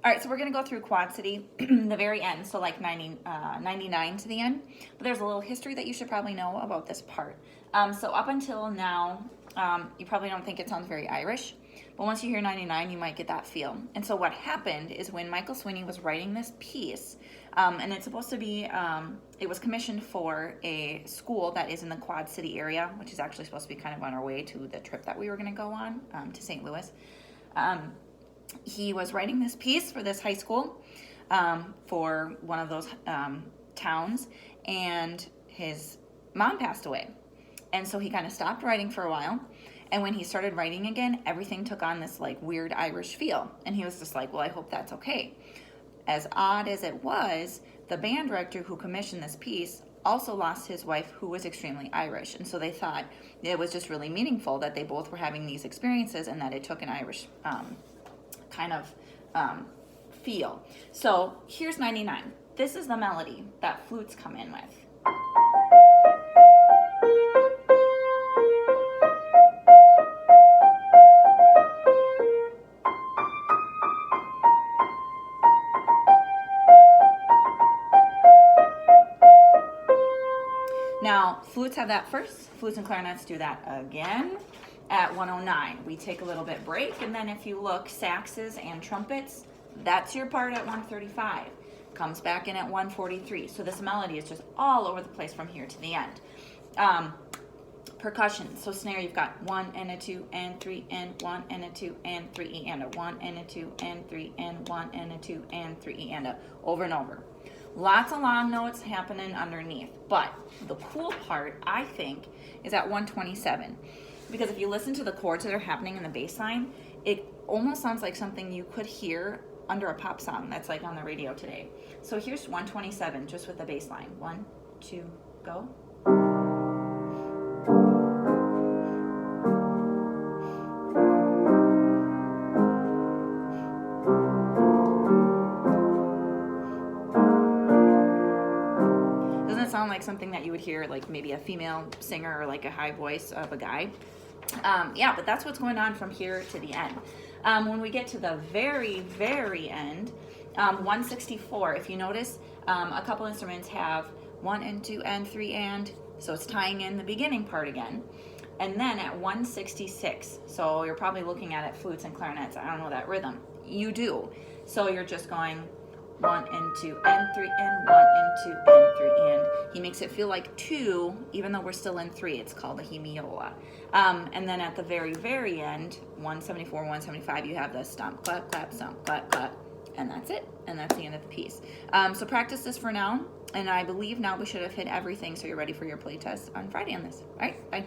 All right, so we're going to go through quadcity, the very end, so like 99 to the end. But there's a little history that you should probably know about this part. So up until now, you probably don't think it sounds very Irish, but once you hear 99, you might get that feel. And so what happened is when Michael Sweeney was writing this piece, and it's supposed to be, it was commissioned for a school that is in the Quad City area, which is actually supposed to be kind of on our way to the trip that we were going to go on to St. Louis. He was writing this piece for this high school for one of those towns, and his mom passed away. And so he kind of stopped writing for a while. And when he started writing again, everything took on this like weird Irish feel. And he was just like, well, I hope that's okay. As odd as it was, the band director who commissioned this piece also lost his wife, who was extremely Irish. And so they thought it was just really meaningful that they both were having these experiences and that it took an Irish kind of feel. So here's 99. This is the melody that flutes come in with. Now, flutes have that first. Flutes and clarinets do that again at 109. We take a little bit break, and then if you look, saxes and trumpets, that's your part at 135. Comes back in at 143. So this melody is just all over the place from here to the end. Percussion. So snare, you've got 1 and a 2 and 3 and 1 and a 2 and 3 and a 1 and a 2 and 3 and 1 and a 2 and 3 and a, over and over. Lots of long notes happening underneath. But the cool part, I think, is at 127. Because if you listen to the chords that are happening in the bass line, it almost sounds like something you could hear under a pop song that's like on the radio today. So here's 127 just with the bass line. 1, 2, go. Sound like something that you would hear like maybe a female singer or like a high voice of a guy. Yeah, but that's what's going on from here to the end. When we get to the very, very end, 164, if you notice, a couple instruments have 1 and 2 and 3 and, so it's tying in the beginning part again. And then at 166, so you're probably looking at it, flutes and clarinets, I don't know that rhythm. You do. So you're just going 1 and 2 and 3 and 1 and 2 and 3 and. He makes it feel like 2, even though we're still in 3. It's called a hemiola. And then at the very, very end, 174, 175, you have the stomp, clap, clap, stomp, clap, clap. And that's it. And that's the end of the piece. So practice this for now. And I believe now we should have hit everything so you're ready for your play test on Friday on this. All right, bye.